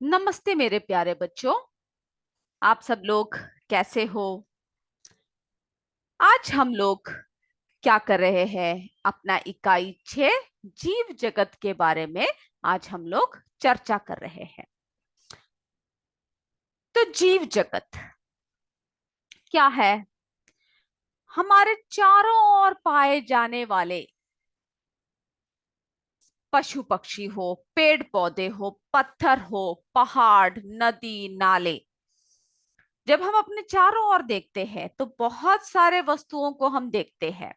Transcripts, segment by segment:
नमस्ते मेरे प्यारे बच्चों। आप सब लोग कैसे हो? आज हम लोग क्या कर रहे हैं? अपना इकाई 6 जीव जगत के बारे में आज हम लोग चर्चा कर रहे हैं। तो जीव जगत क्या है? हमारे चारों ओर पाए जाने वाले पशु पक्षी हो, पेड़ पौधे हो, पत्थर हो, पहाड़, नदी, नाले। जब हम अपने चारों ओर देखते हैं तो बहुत सारे वस्तुओं को हम देखते हैं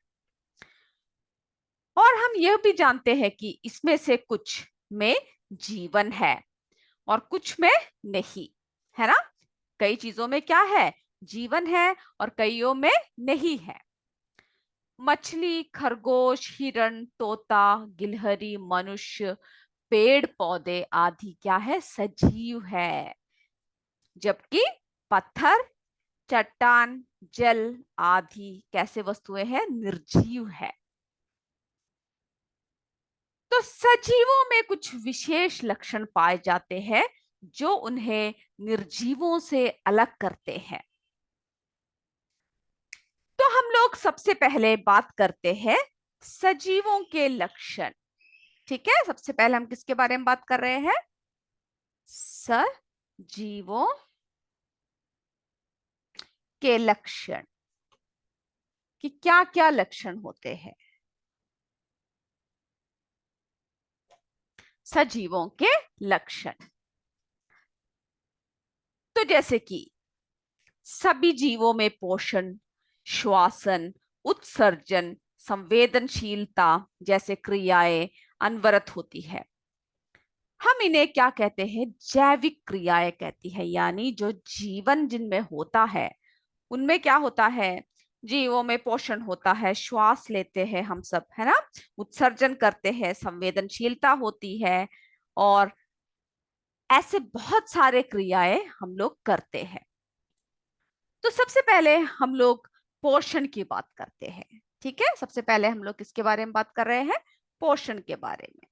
और हम यह भी जानते हैं कि इसमें से कुछ में जीवन है और कुछ में नहीं, है ना? कई चीजों में क्या है? जीवन है और कईयों में नहीं है। मछली, खरगोश, हिरण, तोता, गिलहरी, मनुष्य, पेड़ पौधे आदि क्या है? सजीव है। जबकि पत्थर, चट्टान, जल आदि कैसे वस्तुएं हैं? निर्जीव है। तो सजीवों में कुछ विशेष लक्षण पाए जाते हैं जो उन्हें निर्जीवों से अलग करते हैं। तो हम लोग सबसे पहले बात करते हैं सजीवों के लक्षण। ठीक है, सबसे पहले हम किसके बारे में बात कर रहे हैं? सजीवों के लक्षण कि क्या क्या लक्षण होते हैं सजीवों के लक्षण। तो जैसे कि सभी जीवों में पोषण, श्वासन, उत्सर्जन, संवेदनशीलता जैसे क्रियाएं अनवरत होती है। हम इन्हें क्या कहते हैं? जैविक क्रियाएं कहती है। यानी जो जीवन जिनमें होता है उनमें क्या होता है? जीवों में पोषण होता है, श्वास लेते हैं हम सब, है ना? उत्सर्जन करते हैं, संवेदनशीलता होती है और ऐसे बहुत सारे क्रियाएं हम लोग करते हैं। तो सबसे पहले हम लोग पोषण की बात करते हैं। ठीक है, सबसे पहले हम लोग किसके बारे में बात कर रहे हैं? पोषण के बारे में।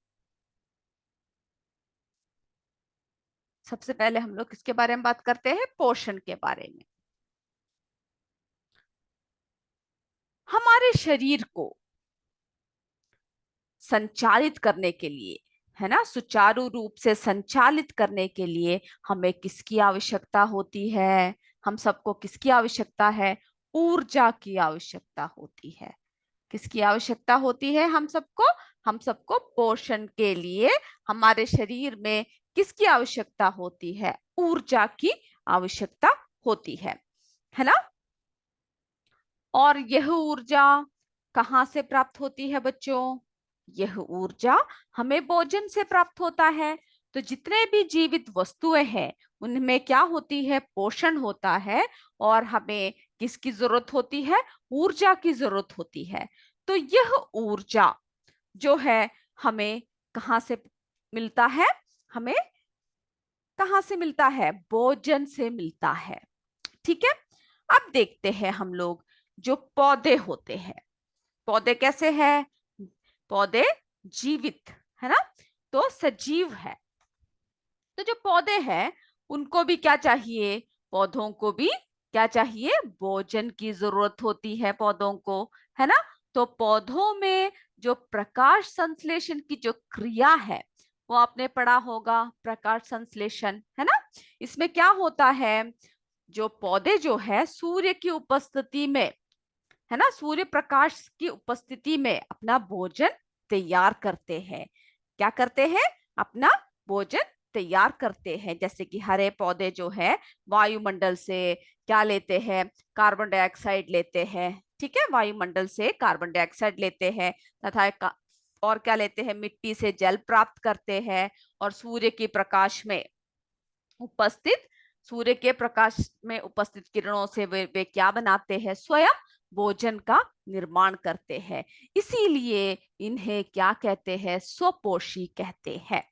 सबसे पहले हम लोग किसके बारे में बात करते हैं? पोषण के बारे में। हमारे शरीर को संचालित करने के लिए, है ना, सुचारू रूप से संचालित करने के लिए हमें किसकी आवश्यकता होती है? हम सबको किसकी आवश्यकता है? ऊर्जा की आवश्यकता होती है। किसकी आवश्यकता होती है हम सबको? हम सबको पोषण के लिए हमारे शरीर में किसकी आवश्यकता होती है? ऊर्जा की आवश्यकता होती है ना? और यह ऊर्जा कहाँ से प्राप्त होती है बच्चों? यह ऊर्जा हमें भोजन से प्राप्त होता है। तो जितने भी जीवित वस्तुएं हैं उनमें क्या होती है? पोषण होता है। और हमें किसकी जरूरत होती है? ऊर्जा की जरूरत होती है। तो यह ऊर्जा जो है हमें कहाँ से मिलता है? हमें कहाँ से मिलता है? भोजन से मिलता है। ठीक है। अब देखते हैं हम लोग जो पौधे होते हैं। पौधे कैसे हैं? पौधे जीवित, है ना? तो सजीव है। तो जो पौधे हैं उनको भी क्या चाहिए? पौधों को भी क्या चाहिए? भोजन की जरूरत होती है पौधों को, है ना? तो पौधों में जो प्रकाश संश्लेषण की जो क्रिया है वो आपने पढ़ा होगा, प्रकाश संश्लेषण, है ना? इसमें क्या होता है? जो पौधे जो है सूर्य की उपस्थिति में, है ना, सूर्य प्रकाश की उपस्थिति में अपना भोजन तैयार करते हैं। क्या करते हैं? अपना भोजन तैयार करते हैं। जैसे कि हरे पौधे जो है वायुमंडल से क्या लेते हैं? कार्बन डाइऑक्साइड लेते हैं। ठीक है, वायुमंडल से कार्बन डाइऑक्साइड लेते हैं तथा और क्या लेते हैं? मिट्टी से जल प्राप्त करते हैं और उपस्थित सूर्य के प्रकाश में उपस्थित किरणों से वे क्या बनाते हैं? स्वयं भोजन का निर्माण करते हैं। इसीलिए इन्हें क्या कहते हैं? स्वपोषी कहते हैं।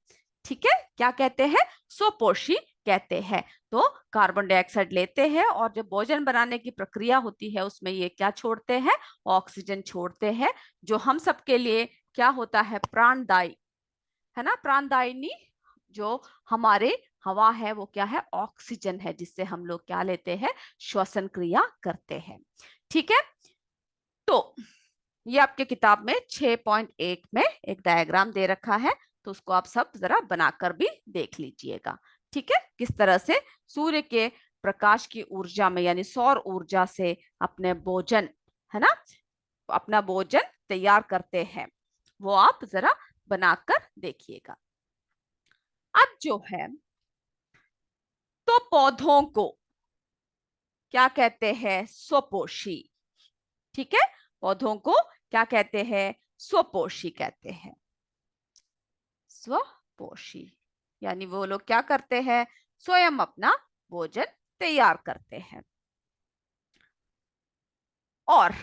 ठीक है, क्या कहते हैं? स्वपोषी कहते हैं। तो कार्बन डाइऑक्साइड लेते हैं और जब भोजन बनाने की प्रक्रिया होती है उसमें ये क्या छोड़ते हैं? ऑक्सीजन छोड़ते हैं, जो हम सबके लिए क्या होता है? प्राणदायी, है ना? प्राणदायिनी जो हमारे हवा है वो क्या है, ऑक्सीजन है, जिससे हम लोग क्या लेते हैं, श्वसन क्रिया करते हैं। ठीक है, तो ये आपके किताब में 6.1 में एक डायग्राम दे रखा है, तो उसको आप सब जरा बनाकर भी देख लीजिएगा। ठीक है, किस तरह से सूर्य के प्रकाश की ऊर्जा में यानी सौर ऊर्जा से अपने भोजन, है ना, अपना भोजन तैयार करते हैं, वो आप जरा बनाकर देखिएगा। अब जो है, तो पौधों को क्या कहते हैं, स्वपोषी। ठीक है, पौधों को क्या कहते हैं, स्वपोषी कहते हैं। स्वपोषी यानी वो लोग क्या करते हैं, स्वयं अपना भोजन तैयार करते हैं। और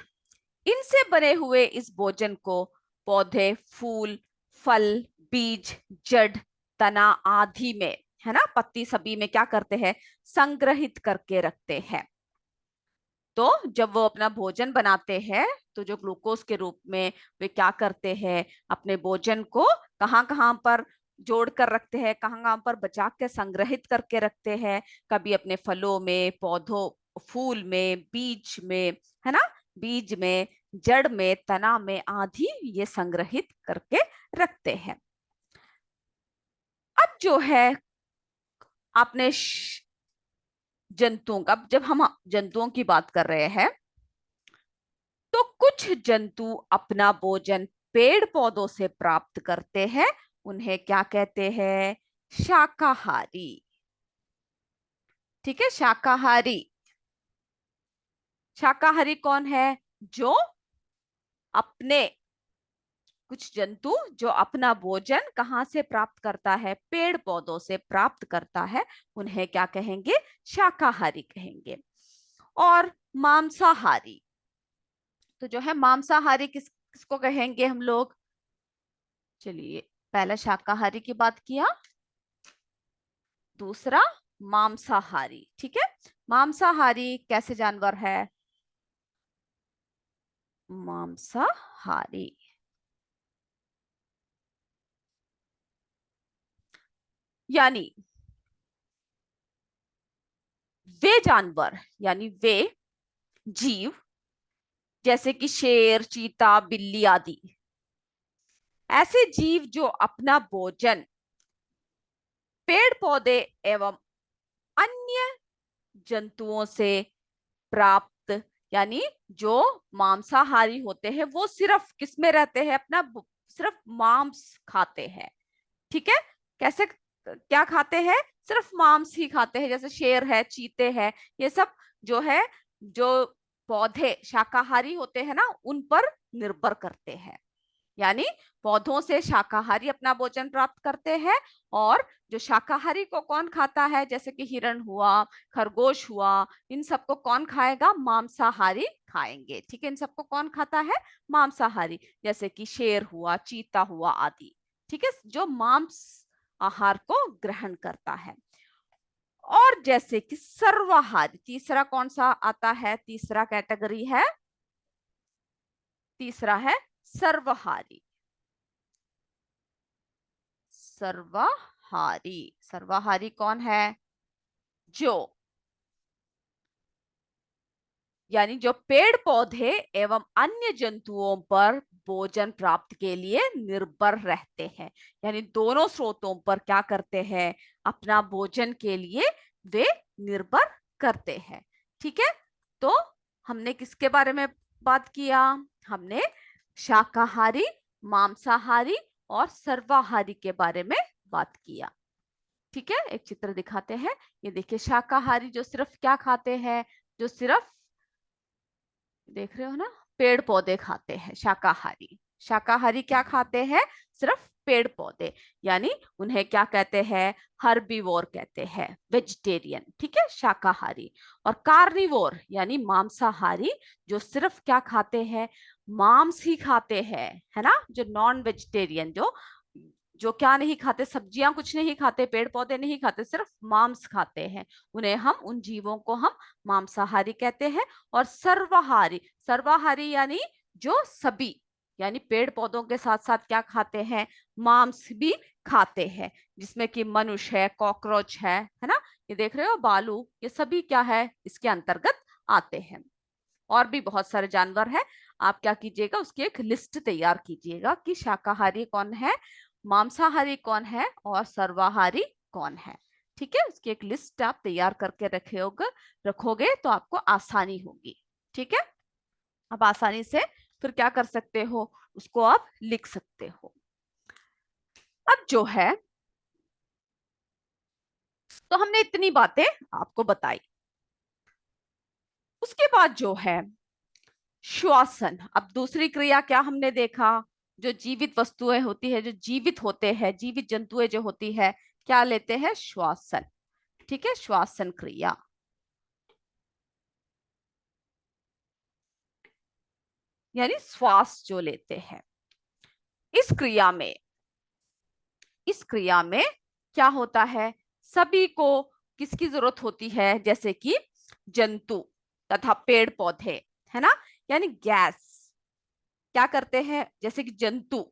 इनसे बने हुए इस भोजन को पौधे फूल, फल, बीज, जड़, तना आदि में, है ना, पत्ती सभी में क्या करते हैं, संग्रहित करके रखते हैं। तो जब वो अपना भोजन बनाते हैं, तो जो ग्लूकोज के रूप में वे क्या करते हैं, अपने भोजन को कहाँ कहाँ पर जोड़ कर रखते हैं, कहाँ कहाँ पर बचा के संग्रहित करके रखते हैं, कभी अपने फलों में, पौधों, फूल में, बीज में, है ना, बीज में, जड़ में, तना में आदि ये संग्रहित करके रखते हैं। अब जो है, आपने जंतुओं का, जब हम जंतुओं की बात कर रहे हैं, तो कुछ जंतु अपना भोजन पेड़ पौधों से प्राप्त करते हैं, उन्हें क्या कहते हैं, शाकाहारी। ठीक है, शाकाहारी। शाकाहारी कौन है, जो अपने, कुछ जंतु जो अपना भोजन कहाँ से प्राप्त करता है, पेड़ पौधों से प्राप्त करता है, उन्हें क्या कहेंगे, शाकाहारी कहेंगे। और मांसाहारी, तो जो है मांसाहारी किसको कहेंगे हम लोग, चलिए, पहला शाकाहारी की बात किया, दूसरा मांसाहारी। ठीक है, मांसाहारी कैसे जानवर है, मांसाहारी यानी वे जानवर, यानी वे जीव, जैसे कि शेर, चीता, बिल्ली आदि, ऐसे जीव जो अपना भोजन पेड़ पौधे एवं अन्य जंतुओं से प्राप्त, यानी जो मांसाहारी होते हैं वो सिर्फ किस में रहते हैं, अपना सिर्फ मांस खाते हैं। ठीक है, कैसे, क्या खाते हैं, सिर्फ मांस ही खाते हैं, जैसे शेर है, चीते हैं, ये सब जो है, जो पौधे शाकाहारी होते हैं ना, उन पर निर्भर करते हैं। यानी पौधों से शाकाहारी अपना भोजन प्राप्त करते हैं, और जो शाकाहारी को कौन खाता है, जैसे कि हिरण हुआ, खरगोश हुआ, इन सबको कौन खाएगा, मांसाहारी खाएंगे। ठीक है, इन सबको कौन खाता है, मांसाहारी, जैसे कि शेर हुआ, चीता हुआ आदि। ठीक है, जो मांस आहार को ग्रहण करता है। और जैसे कि सर्वाहारी, तीसरा कौन सा आता है, तीसरा कैटेगरी है, तीसरा है सर्वहारी। सर्वाहारी, सर्वाहारी कौन है, जो, यानी जो पेड़ पौधे एवं अन्य जंतुओं पर भोजन प्राप्त के लिए निर्भर रहते हैं, यानी दोनों स्रोतों पर क्या करते हैं, अपना भोजन के लिए वे निर्भर करते हैं। ठीक है, तो हमने किसके बारे में बात किया, हमने शाकाहारी, मांसाहारी और सर्वाहारी के बारे में बात किया। ठीक है, एक चित्र दिखाते हैं, ये देखिए, शाकाहारी जो सिर्फ क्या खाते हैं, जो सिर्फ, देख रहे हो ना, पेड़ पौधे खाते हैं, शाकाहारी। शाकाहारी क्या खाते हैं, सिर्फ पेड़ पौधे, यानी उन्हें क्या कहते हैं, हर्बीवोर कहते हैं, वेजिटेरियन। ठीक है, शाकाहारी। और कार्निवोर यानी मांसाहारी, जो सिर्फ क्या खाते हैं, मांस ही खाते हैं, है ना, जो नॉन वेजिटेरियन, जो जो क्या नहीं खाते, सब्जियां कुछ नहीं खाते, पेड़ पौधे नहीं खाते, सिर्फ मांस खाते हैं, उन्हें हम, उन जीवों को हम मांसाहारी कहते हैं। और सर्वाहारी, सर्वाहारी यानी जो सभी, यानी पेड़ पौधों के साथ साथ क्या खाते हैं, मांस भी खाते हैं, जिसमें कि मनुष्य है, कॉकरोच है ना, ये देख रहे हो बालू, ये सभी क्या है इसके अंतर्गत आते हैं। और भी बहुत सारे जानवर हैं। आप क्या कीजिएगा, उसकी एक लिस्ट तैयार कीजिएगा कि शाकाहारी कौन है, मांसाहारी कौन है और सर्वाहारी कौन है। ठीक है, उसकी एक लिस्ट आप तैयार करके रखोगे तो आपको आसानी होगी। ठीक है, आप आसानी से फिर क्या कर सकते हो, उसको आप लिख सकते हो। अब जो है, तो हमने इतनी बातें आपको बताई। उसके बाद जो है श्वासन। अब दूसरी क्रिया क्या हमने देखा, जो जीवित वस्तुएं होती है, जो जीवित होते हैं, जीवित जंतुएं जो होती है, क्या लेते हैं, श्वासन। ठीक है, श्वासन क्रिया, यानी श्वास जो लेते हैं। इस क्रिया में इस क्रिया में क्या होता है, सभी को किसकी जरूरत होती है, जैसे कि जंतु तथा पेड़ पौधे, है ना, यानी गैस क्या करते हैं, जैसे कि जंतु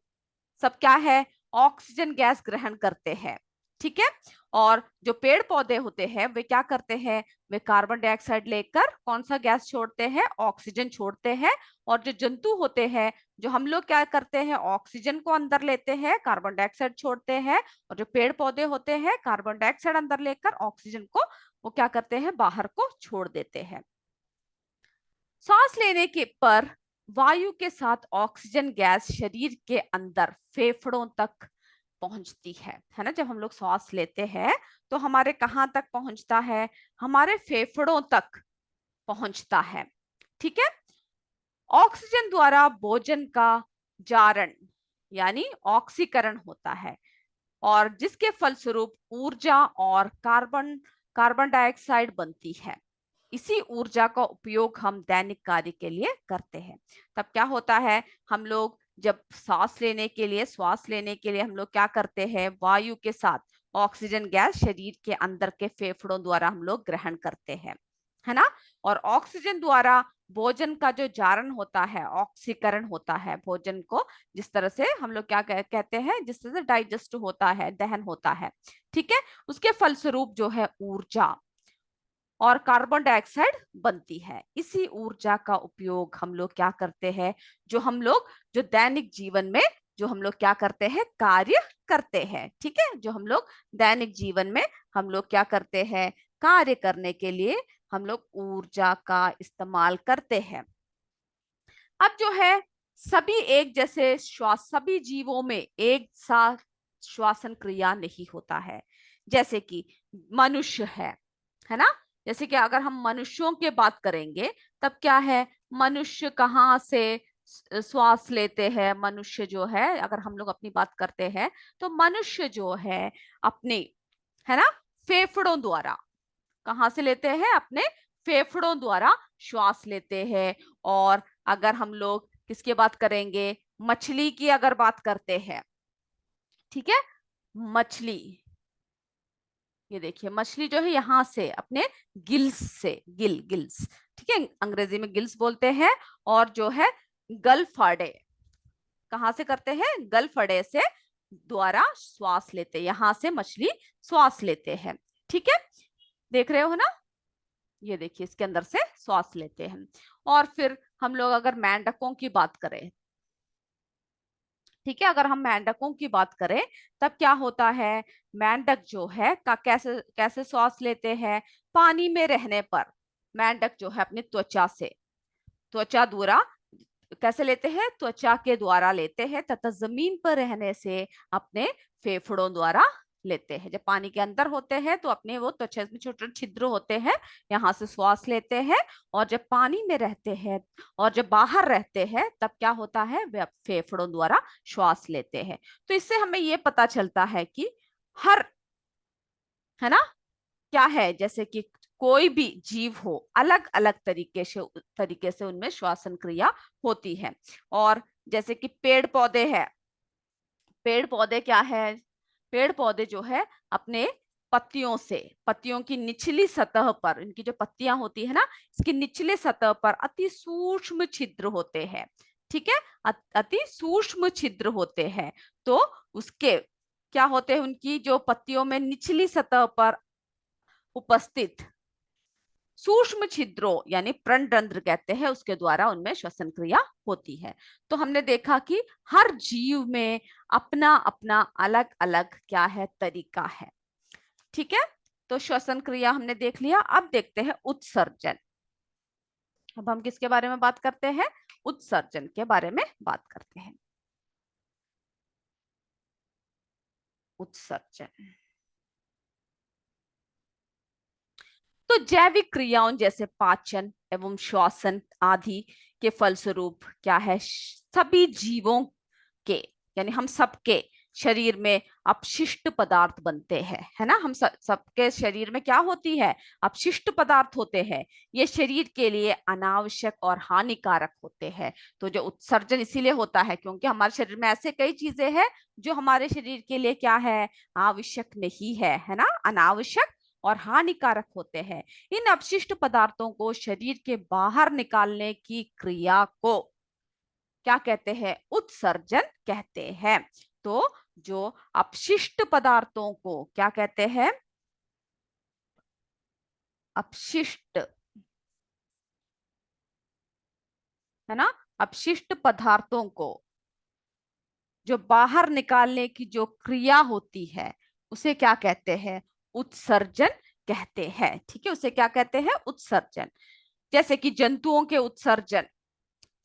सब क्या है, ऑक्सीजन गैस ग्रहण करते हैं। ठीक है, और जो पेड़ पौधे होते हैं वे क्या करते हैं, वे कार्बन डाइऑक्साइड लेकर कौन सा गैस छोड़ते हैं, ऑक्सीजन छोड़ते हैं। और जो जंतु होते हैं, जो हम लोग क्या करते हैं, ऑक्सीजन को अंदर लेते हैं, कार्बन डाइऑक्साइड छोड़ते हैं। और जो पेड़ पौधे होते हैं, कार्बन डाइऑक्साइड अंदर लेकर ऑक्सीजन को वो क्या करते हैं, बाहर को छोड़ देते हैं। सांस लेने के पर वायु के साथ ऑक्सीजन गैस शरीर के अंदर फेफड़ों तक पहुंचती है ना। जब हम लोग सांस लेते हैं तो हमारे कहाँ तक पहुंचता है, हमारे फेफड़ों तक पहुंचता है। ठीक है, ऑक्सीजन द्वारा भोजन का जारण यानी ऑक्सीकरण होता है, और जिसके फलस्वरूप ऊर्जा और कार्बन कार्बन डाइऑक्साइड बनती है। इसी ऊर्जा का उपयोग हम दैनिक कार्य के लिए करते हैं। तब क्या होता है, हम लोग जब श्वास लेने के लिए हम लोग क्या करते हैं, वायु के साथ ऑक्सीजन गैस शरीर के अंदर के फेफड़ों द्वारा हम लोग ग्रहण करते हैं, है ना। और ऑक्सीजन द्वारा भोजन का जो जारण होता है, ऑक्सीकरण होता है, भोजन को जिस तरह से हम लोग क्या कहते हैं, जिस तरह से डाइजेस्ट होता है, दहन होता है। ठीक है, उसके फलस्वरूप जो है ऊर्जा और कार्बन डाइऑक्साइड बनती है। इसी ऊर्जा का उपयोग हम लोग क्या करते हैं, जो दैनिक जीवन में जो हम लोग क्या करते हैं, कार्य करते हैं। ठीक है, जो हम लोग दैनिक जीवन में हम लोग क्या करते हैं, कार्य करने के लिए हम लोग ऊर्जा का इस्तेमाल करते हैं। अब जो है, सभी जीवों में एक साथ श्वासन क्रिया नहीं होता है। जैसे कि मनुष्य है ना। जैसे कि अगर हम मनुष्यों की बात करेंगे, तब क्या है, मनुष्य कहाँ से श्वास लेते हैं, मनुष्य जो है, अगर हम लोग अपनी बात करते हैं तो मनुष्य जो है अपने, है ना, फेफड़ों द्वारा, कहाँ से लेते हैं, अपने फेफड़ों द्वारा श्वास लेते हैं। और अगर हम लोग किसकी बात करेंगे, मछली की अगर बात करते हैं, ठीक है, मछली, ये देखिए मछली जो है यहाँ से अपने गिल्स से, गिल्स, ठीक है, अंग्रेजी में गिल्स बोलते हैं। और जो है गलफड़े, कहाँ से करते हैं, गलफड़े से द्वारा श्वास लेते हैं, यहाँ से मछली श्वास लेते हैं। ठीक है, देख रहे हो ना, ये देखिए इसके अंदर से श्वास लेते हैं। और फिर हम लोग अगर मेंढकों की बात करें, ठीक है, अगर हम मेंढकों की बात करें तब क्या होता है, मेंढक जो है का कैसे कैसे श्वास लेते हैं, पानी में रहने पर मेंढक जो है अपनी त्वचा द्वारा कैसे लेते हैं, त्वचा के द्वारा लेते हैं, तथा जमीन पर रहने से अपने फेफड़ों द्वारा लेते हैं। जब पानी के अंदर होते हैं तो अपने वो त्वचा में छोटे छोटे छिद्र होते हैं, यहाँ से श्वास लेते हैं। और जब पानी में रहते हैं और जब बाहर रहते हैं तब क्या होता है, वे फेफड़ों द्वारा श्वास लेते हैं। तो इससे हमें ये पता चलता है कि हर, है ना, क्या है, जैसे कि कोई भी जीव हो, अलग अलग तरीके से उनमें श्वासन क्रिया होती है। और जैसे कि पेड़ पौधे हैं, पेड़ पौधे क्या है, पेड़ पौधे जो है अपने पत्तियों की निचली सतह पर, इनकी जो पत्तियां होती है ना, इसकी निचले सतह पर अति सूक्ष्म छिद्र होते हैं। ठीक है, अति सूक्ष्म छिद्र होते हैं। तो उसके क्या होते हैं, उनकी जो पत्तियों में निचली सतह पर उपस्थित सूक्ष्म छिद्रों यानी प्रणरंध्र कहते हैं, उसके द्वारा उनमें श्वसन क्रिया होती है। तो हमने देखा कि हर जीव में अपना अपना अलग अलग क्या है, तरीका है। ठीक है, तो श्वसन क्रिया हमने देख लिया। अब देखते हैं उत्सर्जन। अब हम किसके बारे में बात करते हैं, उत्सर्जन के बारे में बात करते हैं। उत्सर्जन तो जैविक क्रियाओं जैसे पाचन एवं श्वसन आदि के फलस्वरूप क्या है, सभी जीवों के यानी हम सबके शरीर में अपशिष्ट पदार्थ बनते हैं, है ना। हम सबके शरीर में क्या होती है, अपशिष्ट पदार्थ होते हैं। ये शरीर के लिए अनावश्यक और हानिकारक होते हैं। तो जो उत्सर्जन इसीलिए होता है क्योंकि हमारे शरीर में ऐसे कई चीजें हैं जो हमारे शरीर के लिए क्या है, आवश्यक नहीं है ना, अनावश्यक और हानिकारक होते हैं। इन अपशिष्ट पदार्थों को शरीर के बाहर निकालने की क्रिया को क्या कहते हैं, उत्सर्जन कहते हैं। तो जो अपशिष्ट पदार्थों को क्या कहते हैं, अपशिष्ट, है ना, अपशिष्ट पदार्थों को जो बाहर निकालने की जो क्रिया होती है उसे क्या कहते हैं, उत्सर्जन कहते हैं। ठीक है, उसे क्या कहते हैं, उत्सर्जन। जैसे कि जंतुओं के उत्सर्जन,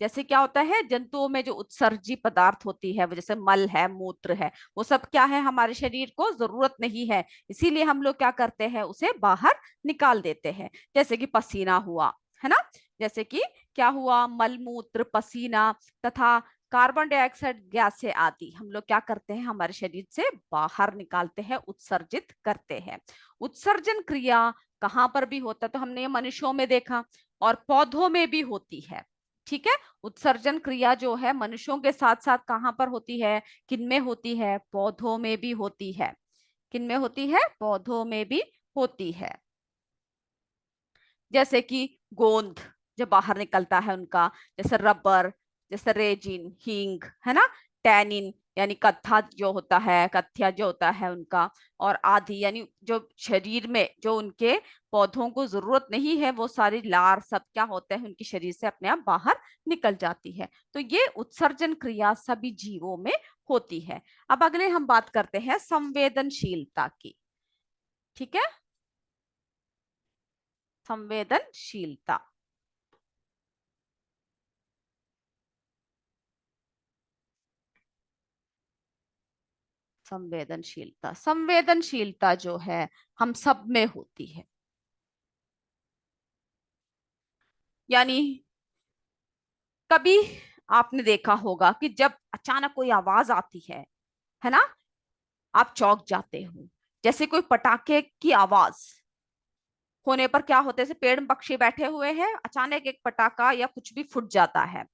जैसे क्या होता है, जंतुओं में जो उत्सर्जी पदार्थ होती है वो जैसे मल है, मूत्र है, वो सब क्या है, हमारे शरीर को जरूरत नहीं है, इसीलिए हम लोग क्या करते हैं, उसे बाहर निकाल देते हैं। जैसे कि पसीना हुआ, है ना, जैसे कि क्या हुआ, मल मूत्र पसीना तथा कार्बन डाइऑक्साइड गैसें आदि हम लोग क्या करते हैं, हमारे शरीर से बाहर निकालते हैं, उत्सर्जित करते हैं। उत्सर्जन क्रिया कहाँ पर भी होता है, तो हमने ये मनुष्यों में देखा और पौधों में भी होती है। ठीक है, उत्सर्जन क्रिया जो है मनुष्यों के साथ साथ कहाँ पर होती है, किन में होती है, पौधों में भी होती है। किन में होती है, पौधों में भी होती है। जैसे कि गोंद जो बाहर निकलता है उनका, जैसे रबर, जैसे रेजिन, हींग, है ना, टैनिन यानी कत्था जो होता है, कथिया जो होता है उनका, और आदि यानी जो शरीर में जो उनके पौधों को जरूरत नहीं है वो सारी लार सब क्या होते हैं, उनके शरीर से अपने आप बाहर निकल जाती है। तो ये उत्सर्जन क्रिया सभी जीवों में होती है। अब अगले हम बात करते हैं संवेदनशीलता की। ठीक है, संवेदनशीलता। संवेदनशीलता, संवेदनशीलता जो है हम सब में होती है। यानी कभी आपने देखा होगा कि जब अचानक कोई आवाज आती है ना, आप चौंक जाते हो। जैसे कोई पटाखे की आवाज होने पर क्या होता है, जैसे पेड़ में पक्षी बैठे हुए हैं, अचानक एक पटाखा या कुछ भी फूट जाता है,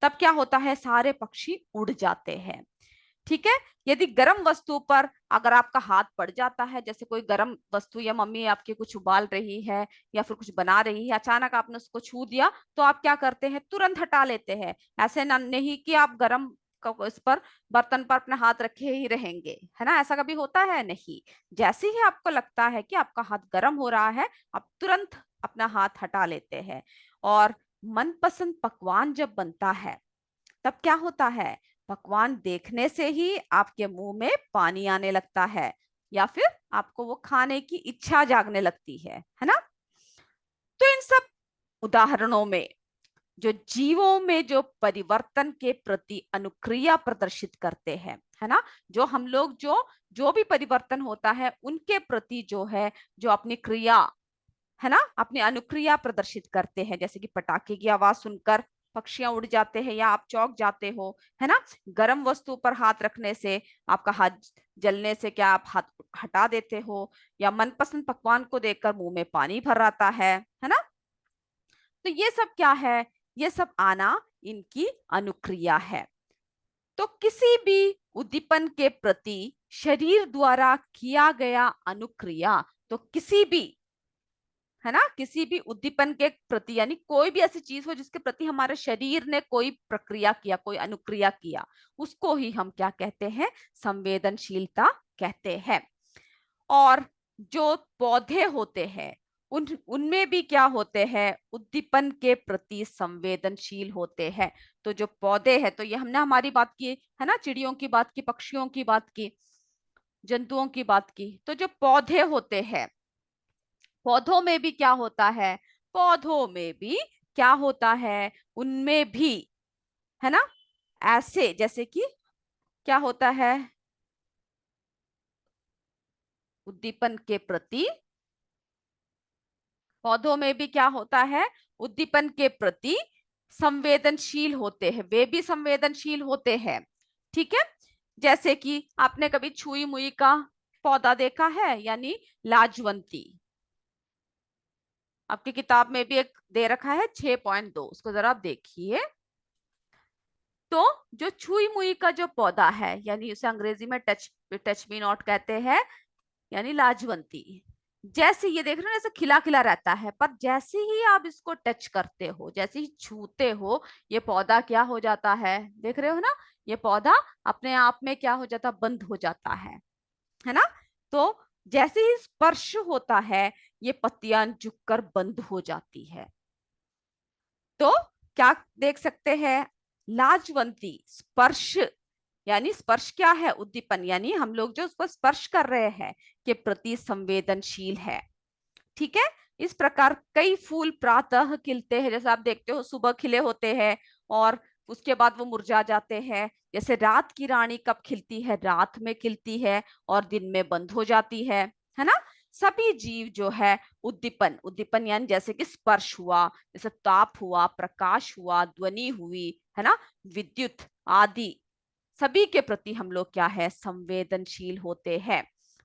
तब क्या होता है, सारे पक्षी उड़ जाते हैं। ठीक है, यदि गर्म वस्तु पर अगर आपका हाथ पड़ जाता है, जैसे कोई गर्म वस्तु या मम्मी आपकी कुछ उबाल रही है या फिर कुछ बना रही है, अचानक आपने उसको छू दिया, तो आप क्या करते हैं, तुरंत हटा लेते हैं। ऐसे नहीं कि आप गर्म इस पर बर्तन पर अपने हाथ रखे ही रहेंगे, है ना, ऐसा कभी होता है नहीं। जैसे ही आपको लगता है कि आपका हाथ गर्म हो रहा है, आप तुरंत अपना हाथ हटा लेते हैं। और मनपसंद पकवान जब बनता है तब क्या होता है, पकवान देखने से ही आपके मुंह में पानी आने लगता है या फिर आपको वो खाने की इच्छा जागने लगती है ना। तो इन सब उदाहरणों में जो जीवों में जो परिवर्तन के प्रति अनुक्रिया प्रदर्शित करते हैं, है ना, जो हम लोग जो जो भी परिवर्तन होता है उनके प्रति जो है, जो अपनी क्रिया, है ना, अपनी अनुक्रिया प्रदर्शित करते हैं। जैसे कि पटाखे की आवाज सुनकर पक्षियां उड़ जाते हैं या आप चौंक जाते हो, है ना, गर्म वस्तु पर हाथ रखने से, आपका हाथ जलने से क्या आप हाथ हटा देते हो, या मनपसंद पकवान को देखकर मुंह में पानी भर आता है ना। तो ये सब क्या है, ये सब आना इनकी अनुक्रिया है। तो किसी भी उद्दीपन के प्रति शरीर द्वारा किया गया अनुक्रिया, तो किसी भी, है ना, किसी भी उद्दीपन के प्रति, यानी कोई भी ऐसी चीज हो जिसके प्रति हमारे शरीर ने कोई प्रक्रिया किया, कोई अनुक्रिया किया, उसको ही हम क्या कहते हैं, संवेदनशीलता कहते हैं। और जो पौधे होते हैं उनमें भी क्या होते हैं, उद्दीपन के प्रति संवेदनशील होते हैं। तो जो पौधे हैं, तो ये हमने हमारी बात की है ना, चिड़ियों की बात की, पक्षियों की बात की, जंतुओं की बात की। तो जो पौधे होते हैं, पौधों में भी क्या होता है, पौधों में भी क्या होता है, उनमें भी, है ना, ऐसे जैसे कि क्या होता है, उद्दीपन के प्रति, पौधों में भी क्या होता है, उद्दीपन के प्रति संवेदनशील होते हैं, वे भी संवेदनशील होते हैं। ठीक है, जैसे कि आपने कभी छुई मुई का पौधा देखा है, यानी लाजवंती। आपकी किताब में भी एक दे रखा है 6.2, उसको जरा आप देखिए। तो जो छुई मुई का जो पौधा है, यानी उसे अंग्रेजी में टच टच मी नॉट कहते हैं, यानी लाजवंती, जैसे ये देख रहे हो, जैसे खिला खिला रहता है, पर जैसे ही आप इसको टच करते हो, जैसे ही छूते हो, ये पौधा क्या हो जाता है, देख रहे हो ना, ये पौधा अपने आप में क्या हो जाता, बंद हो जाता है ना। तो जैसे ही स्पर्श होता है, ये पत्तियां झुककर बंद हो जाती है। तो क्या देख सकते हैं, लाजवंती स्पर्श, यानी स्पर्श क्या है, उद्दीपन, यानी हम लोग जो उसको स्पर्श कर रहे हैं के प्रति संवेदनशील है। ठीक है, इस प्रकार कई फूल प्रातः खिलते हैं, जैसे आप देखते हो सुबह खिले होते हैं और उसके बाद वो मुरझा जाते हैं। जैसे रात की रानी कब खिलती है, रात में खिलती है और दिन में बंद हो जाती है ना। सभी जीव जो है उद्दीपन, उद्दीपन यानी जैसे कि स्पर्श हुआ, जैसे ताप हुआ, प्रकाश हुआ, ध्वनि हुई, है ना, विद्युत आदि, सभी के प्रति हम लोग क्या है, संवेदनशील होते हैं।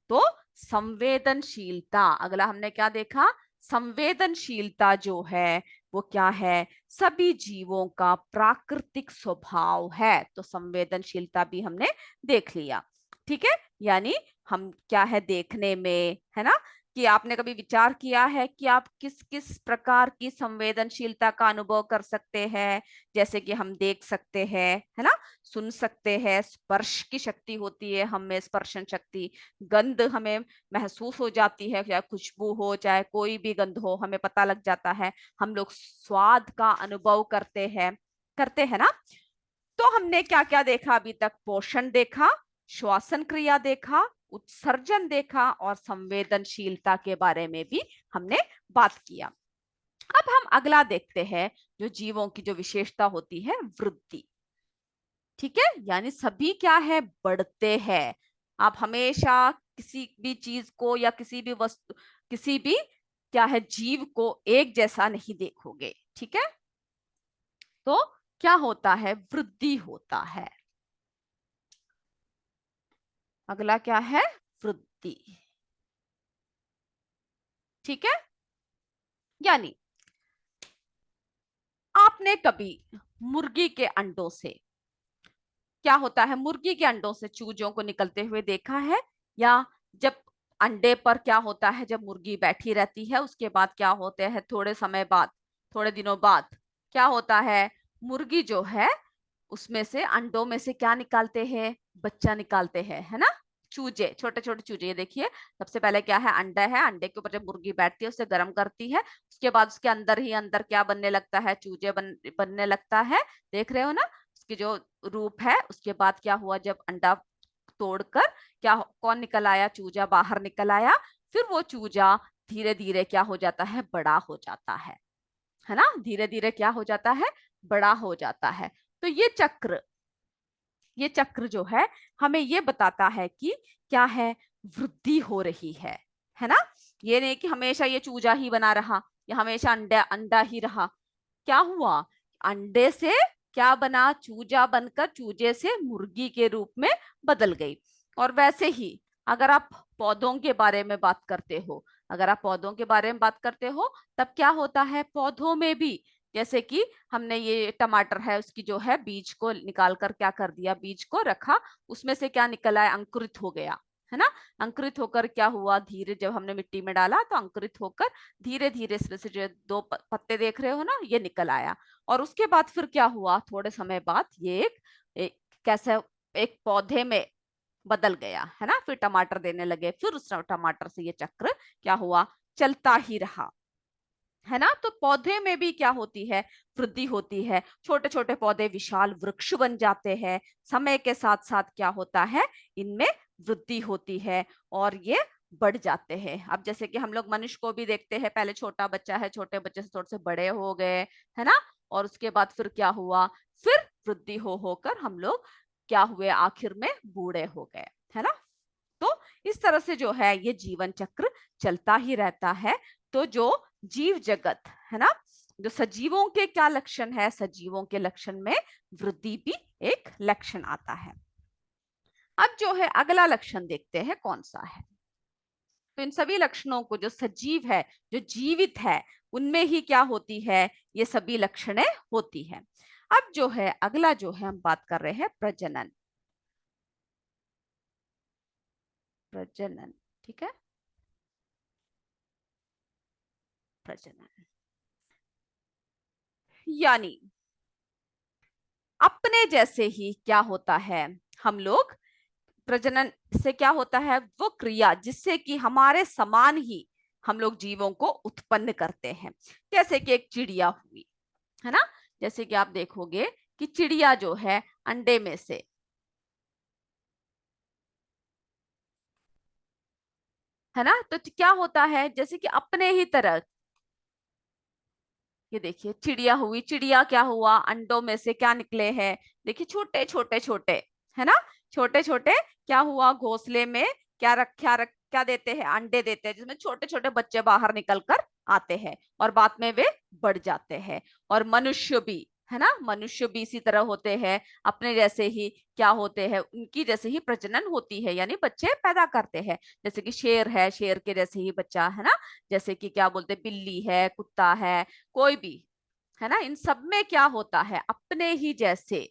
तो संवेदनशीलता, अगला हमने क्या देखा, संवेदनशीलता जो है वो क्या है, सभी जीवों का प्राकृतिक स्वभाव है। तो संवेदनशीलता भी हमने देख लिया। ठीक है, यानी हम क्या है देखने में, है ना, कि आपने कभी विचार किया है कि आप किस किस प्रकार की संवेदनशीलता का अनुभव कर सकते हैं। जैसे कि हम देख सकते हैं, है ना, सुन सकते हैं, स्पर्श की शक्ति होती है हमें, स्पर्शन शक्ति, गंध हमें महसूस हो जाती है, चाहे खुशबू हो, चाहे कोई भी गंध हो, हमें पता लग जाता है। हम लोग स्वाद का अनुभव करते हैं ना। तो हमने क्या क्या देखा अभी तक, पोषण देखा, श्वसन क्रिया देखा, उत्सर्जन देखा और संवेदनशीलता के बारे में भी हमने बात किया। अब हम अगला देखते हैं, जो जीवों की जो विशेषता होती है, वृद्धि। ठीक है, यानी सभी क्या है, बढ़ते हैं। आप हमेशा किसी भी चीज को या किसी भी वस्तु, किसी भी क्या है जीव को एक जैसा नहीं देखोगे। ठीक है, तो क्या होता है, वृद्धि होता है। अगला क्या है, वृद्धि। ठीक है, यानी आपने कभी मुर्गी के अंडों से, क्या होता है, मुर्गी के अंडों से चूजों को निकलते हुए देखा है, या जब अंडे पर क्या होता है, जब मुर्गी बैठी रहती है उसके बाद क्या होते हैं, थोड़े समय बाद, थोड़े दिनों बाद क्या होता है, मुर्गी जो है उसमें से, अंडों में से क्या निकालते हैं, बच्चा निकालते हैं, है ना, चूजे, छोटे छोटे चूजे। ये देखिए, सबसे पहले क्या है, अंडा है, अंडे के ऊपर जब मुर्गी बैठती है उसे गर्म करती है, उसके बाद उसके अंदर ही अंदर क्या बनने लगता है, चूजे बनने लगता है। देख रहे हो ना उसकी जो रूप है। उसके बाद क्या हुआ, जब अंडा तोड़कर क्या कौन निकल आया, चूजा बाहर निकल आया। फिर वो चूजा धीरे धीरे क्या हो जाता है, बड़ा हो जाता है ना, धीरे धीरे क्या हो जाता है, बड़ा हो जाता है। तो ये चक्र जो है हमें ये बताता है कि क्या है, वृद्धि हो रही है ना। ये नहीं कि हमेशा ये चूजा ही बना रहा या हमेशा अंडा अंडा ही रहा। क्या हुआ, अंडे से क्या बना, चूजा बनकर चूजे से मुर्गी के रूप में बदल गई। और वैसे ही अगर आप पौधों के बारे में बात करते हो, अगर आप पौधों के बारे में बात करते हो, तब क्या होता है, पौधों में भी, जैसे कि हमने ये टमाटर है उसकी जो है बीज को निकाल कर क्या कर दिया, बीज को रखा, उसमें से क्या निकल आया, अंकुरित हो गया, है ना। अंकुरित होकर क्या हुआ, धीरे जब हमने मिट्टी में डाला तो अंकुरित होकर धीरे धीरे इसमें से जो दो पत्ते देख रहे हो ना, ये निकल आया। और उसके बाद फिर क्या हुआ, थोड़े समय बाद ये एक कैसे एक पौधे में बदल गया, है ना। फिर टमाटर देने लगे, फिर उस टमाटर से ये चक्र क्या हुआ, चलता ही रहा, है ना। तो पौधे में भी क्या होती है, वृद्धि होती है। छोटे छोटे पौधे विशाल वृक्ष बन जाते हैं। समय के साथ साथ क्या होता है, इनमें वृद्धि होती है और ये बढ़ जाते हैं। अब जैसे कि हम लोग मनुष्य को भी देखते हैं, पहले छोटा बच्चा है, छोटे बच्चे से थोड़े से बड़े हो गए, है ना। और उसके बाद फिर क्या हुआ, फिर वृद्धि हो होकर हम लोग क्या हुए, आखिर में बूढ़े हो गए, है ना। तो इस तरह से जो है ये जीवन चक्र चलता ही रहता है। तो जो जीव जगत है ना, जो सजीवों के क्या लक्षण है, सजीवों के लक्षण में वृद्धि भी एक लक्षण आता है। अब जो है अगला लक्षण देखते हैं कौन सा है। तो इन सभी लक्षणों को, जो सजीव है, जो जीवित है, उनमें ही क्या होती है, ये सभी लक्षणें होती है। अब जो है अगला जो है हम बात कर रहे हैं प्रजनन। प्रजनन, ठीक है, प्रजनन यानी अपने जैसे ही क्या होता है, हम लोग प्रजनन से क्या होता है, वो क्रिया जिससे कि हमारे समान ही हम लोग जीवों को उत्पन्न करते हैं। जैसे कि एक चिड़िया हुई, है ना। जैसे कि आप देखोगे कि चिड़िया जो है अंडे में से, है ना, तो क्या होता है, जैसे कि अपने ही तरह, ये देखिए चिड़िया हुई, चिड़िया क्या हुआ, अंडों में से क्या निकले हैं, देखिए छोटे छोटे छोटे, है ना, छोटे छोटे, क्या हुआ, घोंसले में क्या देते हैं, अंडे देते हैं, जिसमें छोटे छोटे बच्चे बाहर निकल कर आते हैं और बाद में वे बढ़ जाते हैं। और मनुष्य भी, है ना, मनुष्य भी इसी तरह होते हैं, अपने जैसे ही क्या होते हैं, उनकी जैसे ही प्रजनन होती है, यानी बच्चे पैदा करते हैं। जैसे कि शेर है, शेर के जैसे ही बच्चा, है ना। जैसे कि क्या बोलते हैं, बिल्ली है, कुत्ता है, कोई भी, है ना, इन सब में क्या होता है, अपने ही जैसे,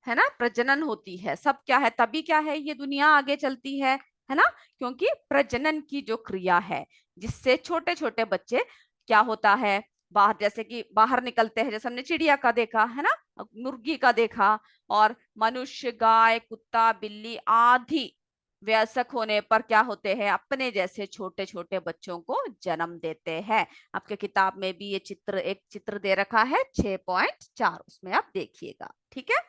है ना, प्रजनन होती है। सब क्या है, तभी क्या है, ये दुनिया आगे चलती है ना, क्योंकि प्रजनन की जो क्रिया है, जिससे छोटे छोटे बच्चे क्या होता है, बाहर जैसे कि बाहर निकलते हैं, जैसे हमने चिड़िया का देखा, है ना, मुर्गी का देखा, और मनुष्य, गाय, कुत्ता, बिल्ली आदि वयस्क होने पर क्या होते हैं, अपने जैसे छोटे छोटे बच्चों को जन्म देते हैं। आपके किताब में भी ये चित्र, एक चित्र दे रखा है 6.4, उसमें आप देखिएगा, ठीक है।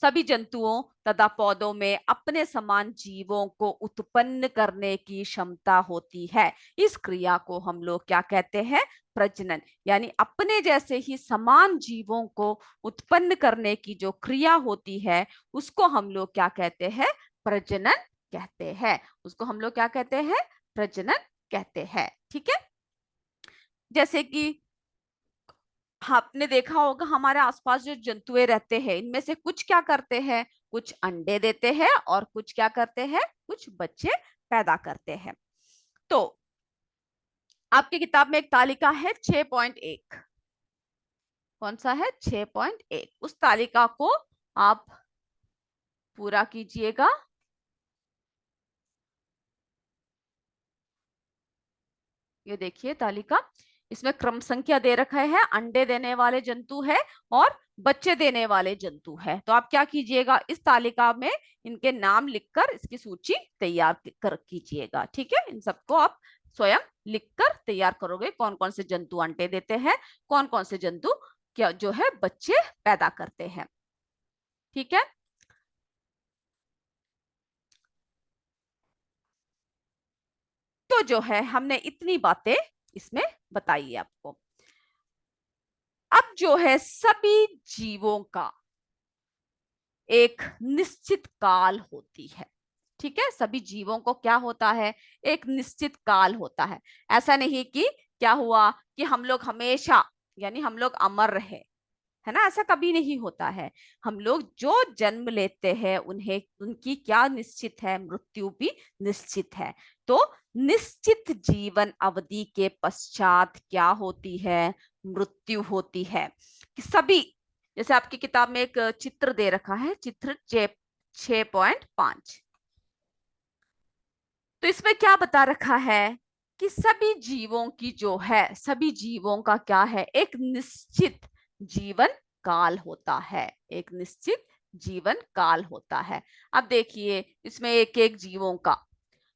सभी जंतुओं तथा पौधों में अपने समान जीवों को उत्पन्न करने की क्षमता होती है। इस क्रिया को हम लोग क्या कहते हैं, प्रजनन। यानी अपने जैसे ही समान जीवों को उत्पन्न करने की जो क्रिया होती है, उसको हम लोग क्या कहते हैं, प्रजनन कहते हैं। उसको हम लोग क्या कहते हैं, प्रजनन कहते हैं, ठीक है। जैसे कि आपने देखा होगा हमारे आसपास जो जंतुएं रहते हैं, इनमें से कुछ क्या करते हैं, कुछ अंडे देते हैं और कुछ क्या करते हैं, कुछ बच्चे पैदा करते हैं। तो आपकी किताब में एक तालिका है 6.1, कौन सा है, 6.1, उस तालिका को आप पूरा कीजिएगा। ये देखिए तालिका, इसमें क्रम संख्या दे रखा है, अंडे देने वाले जंतु है और बच्चे देने वाले जंतु है। तो आप क्या कीजिएगा, इस तालिका में इनके नाम लिखकर इसकी सूची तैयार कर कीजिएगा, ठीक है। इन सबको आप स्वयं लिखकर तैयार करोगे, कौन कौन से जंतु अंडे देते हैं, कौन कौन से जंतु क्या जो है बच्चे पैदा करते हैं, ठीक है। तो जो है हमने इतनी बातें इसमें बताई है आपको। अब जो है सभी जीवों का एक निश्चित काल होती है, ठीक है। सभी जीवों को क्या होता है, एक निश्चित काल होता है। ऐसा नहीं कि क्या हुआ कि हम लोग हमेशा, यानी हम लोग अमर रहे, है ना, ऐसा कभी नहीं होता है। हम लोग जो जन्म लेते हैं, उन्हें उनकी क्या निश्चित है, मृत्यु भी निश्चित है। तो निश्चित जीवन अवधि के पश्चात क्या होती है, मृत्यु होती है। कि सभी, जैसे आपकी किताब में एक चित्र दे रखा है, चित्र 6.5, तो इसमें क्या बता रखा है कि सभी जीवों की जो है, सभी जीवों का क्या है, एक निश्चित जीवन काल होता है, एक निश्चित जीवन काल होता है। अब देखिए इसमें एक एक जीवों का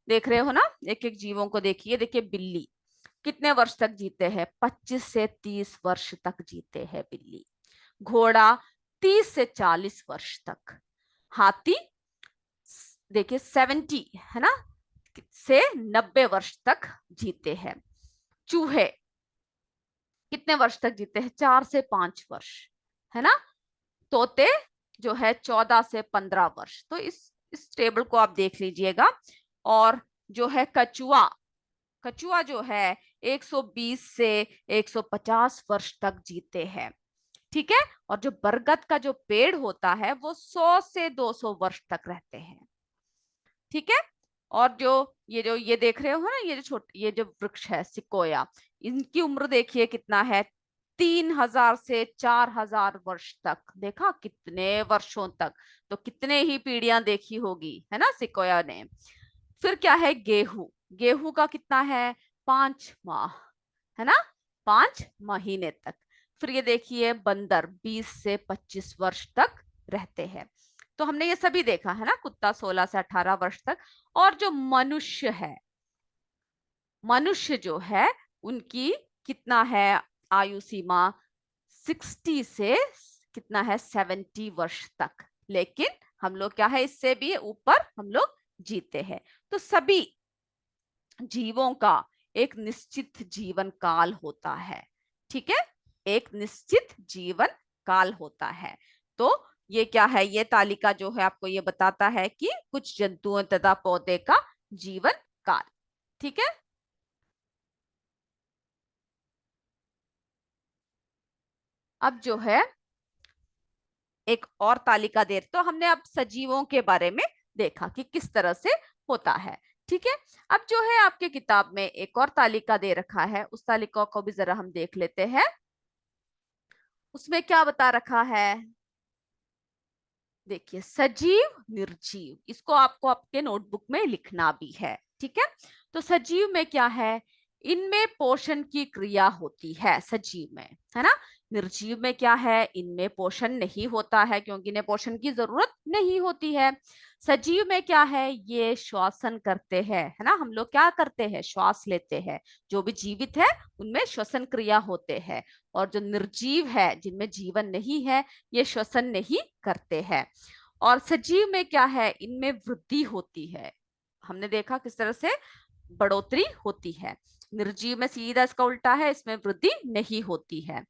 देख रहे हो ना, एक एक जीवों को देखिए। देखिए बिल्ली कितने वर्ष तक जीते हैं, 25 से 30 वर्ष तक जीते हैं बिल्ली। घोड़ा 30 से 40 वर्ष तक। हाथी देखिए 70 है ना, से 90 वर्ष तक जीते हैं। चूहे कितने वर्ष तक जीते हैं, 4 से 5 वर्ष, है ना। तोते जो है 14 से 15 वर्ष। तो इस टेबल को आप देख लीजिएगा। और जो है कछुआ, कछुआ जो है 120 से 150 वर्ष तक जीते हैं, ठीक है। और जो बरगद का जो पेड़ होता है वो 100 से 200 वर्ष तक रहते हैं, ठीक है। और जो ये देख रहे हो ना, ये जो छोटे ये जो वृक्ष है सिकोया, इनकी उम्र देखिए कितना है, 3000 से 4000 वर्ष तक। देखा कितने वर्षों तक, तो कितने ही पीढ़ियां देखी होगी, है ना, सिकोया ने। फिर क्या है, गेहूं, गेहूं का कितना है, 5 माह, है ना, 5 महीने तक। फिर ये देखिए बंदर 20 से 25 वर्ष तक रहते हैं। तो हमने ये सभी देखा है ना, कुत्ता 16 से 18 वर्ष तक। और जो मनुष्य है, मनुष्य जो है उनकी कितना है आयु सीमा, 60 से कितना है 70 वर्ष तक। लेकिन हम लोग क्या है, इससे भी ऊपर हम लोग जीते हैं। तो सभी जीवों का एक निश्चित जीवन काल होता है, ठीक है, एक निश्चित जीवन काल होता है। तो ये क्या है, ये तालिका जो है आपको ये बताता है कि कुछ जंतुओं तथा पौधे का जीवन काल, ठीक है। अब जो है एक और तालिका दे, तो हमने अब सजीवों के बारे में देखा कि किस तरह से होता है, ठीक है। अब जो है आपके किताब में एक और तालिका दे रखा है, उस तालिका को भी जरा हम देख लेते हैं। उसमें क्या बता रखा है, देखिए सजीव निर्जीव, इसको आपको आपके नोटबुक में लिखना भी है, ठीक है। तो सजीव में क्या है, इनमें पोषण की क्रिया होती है सजीव में, है ना। निर्जीव में क्या है, इनमें पोषण नहीं होता है क्योंकि इन्हें पोषण की जरूरत नहीं होती है। सजीव में क्या है, ये श्वसन करते हैं, है ना, हम लोग क्या करते हैं, श्वास लेते हैं। जो भी जीवित है उनमें श्वसन क्रिया होते हैं। और जो निर्जीव है, जिनमें जीवन नहीं है, ये श्वसन नहीं करते हैं। और सजीव में क्या है, इनमें वृद्धि होती है, हमने देखा किस तरह से बढ़ोतरी होती है। निर्जीव में सीधा इसका उल्टा है, इसमें वृद्धि नहीं होती है।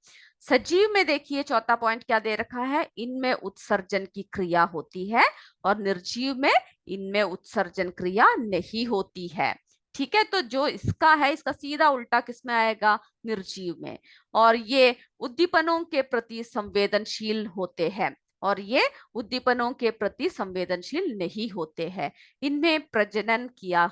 सजीव में देखिए चौथा पॉइंट क्या दे रखा है, इनमें उत्सर्जन की क्रिया होती है। और निर्जीव में इनमें उत्सर्जन क्रिया नहीं होती है, ठीक है। तो जो इसका है, इसका सीधा उल्टा किसमें आएगा, निर्जीव में। और ये उद्दीपनों के प्रति संवेदनशील होते हैं, और ये उद्दीपनों के प्रति संवेदनशील नहीं होते हैं। इनमें प्रजनन किया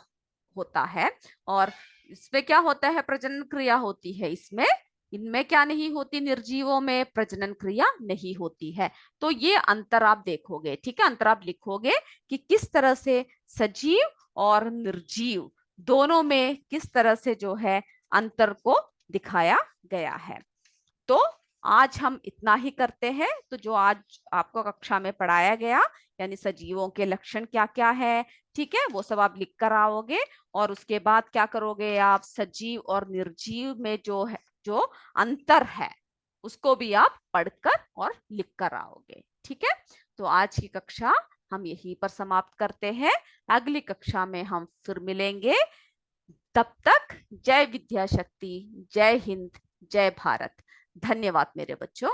होता है। और इसमें क्या होता है, प्रजनन क्रिया होती है इसमें। इनमें क्या नहीं होती, निर्जीवों में प्रजनन क्रिया नहीं होती है। तो ये अंतर आप देखोगे, ठीक है, अंतर आप लिखोगे कि किस तरह से सजीव और निर्जीव दोनों में किस तरह से जो है अंतर को दिखाया गया है। तो आज हम इतना ही करते हैं। तो जो आज आपको कक्षा में पढ़ाया गया, यानी सजीवों के लक्षण क्या क्या है, ठीक है, वो सब आप लिख कर आओगे। और उसके बाद क्या करोगे, आप सजीव और निर्जीव में जो है, जो अंतर है, उसको भी आप पढ़कर और लिख कर आओगे, ठीक है। तो आज की कक्षा हम यहीं पर समाप्त करते हैं। अगली कक्षा में हम फिर मिलेंगे। तब तक जय विद्या शक्ति, जय हिंद, जय भारत। धन्यवाद मेरे बच्चों।